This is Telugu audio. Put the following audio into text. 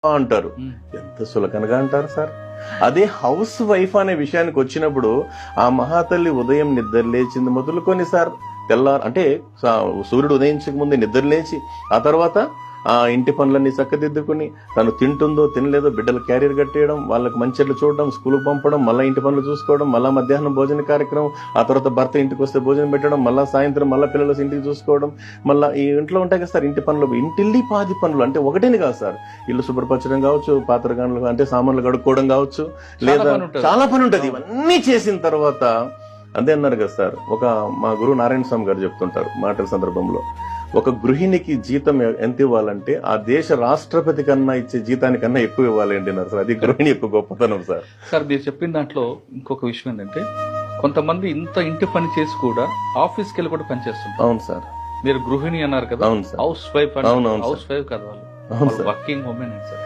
అంటారు. ఎంత సులకనగా అంటారు సార్. అదే హౌస్ వైఫ్ అనే విషయానికి వచ్చినప్పుడు ఆ మహాతల్లి ఉదయం నిద్ర లేచింది మొదలుకొని సార్ అంటే సూర్యుడు ఉదయించక ముందే నిద్ర లేచి ఆ తర్వాత ఆ ఇంటి పనులన్నీ చక్కదిద్దుకుని తను తింటుందో తినలేదో బిడ్డలు క్యారియర్ కట్టేయడం, వాళ్ళకి మంచిట్లు చూడడం, స్కూల్కి పంపడం, మళ్ళీ ఇంటి పనులు చూసుకోవడం, మళ్ళీ మధ్యాహ్నం భోజన కార్యక్రమం, ఆ తర్వాత భర్త ఇంటికి వస్తే భోజనం పెట్టడం, మళ్ళీ సాయంత్రం మళ్ళీ పిల్లలు ఇంటికి చూసుకోవడం, మళ్ళీ ఈ ఇంట్లో ఉంటాయి కదా సార్ ఇంటి పనులు, ఇంటిల్లి పాది పనులు అంటే ఒకటేని కాదు సార్. ఇల్లు శుభ్రపరచడం కావచ్చు, పాత్రగానులు అంటే సామాన్లు కడుక్కోవడం కావచ్చు, లేదా చాలా పని ఉంటుంది. ఇవన్నీ చేసిన తర్వాత అదే అన్నారు కదా సార్, మా గురువు నారాయణ స్వామి గారు చెప్తుంటారు మాటల సందర్భంలో, ఒక గృహిణికి జీతం ఎంత ఇవ్వాలంటే ఆ దేశ రాష్ట్రపతి కన్నా ఇచ్చే జీతానికన్నా ఎక్కువ ఇవ్వాలి అంటున్నారు సార్. అది గృహిణి యొక్క గొప్పతనం సార్. సార్ మీరు చెప్పిన దాంట్లో ఇంకొక విషయం ఏంటంటే, కొంతమంది ఇంత ఇంటి పని చేసి కూడా ఆఫీస్కి వెళ్ళి కూడా పని చేస్తుంటారు. అవును సార్. మీరు గృహిణి అన్నారు కదా. అవును సార్. House wife. అవును హౌస్ వైఫ్ కదా వాళ్ళు, వర్కింగ్ ఉమెన్ సార్.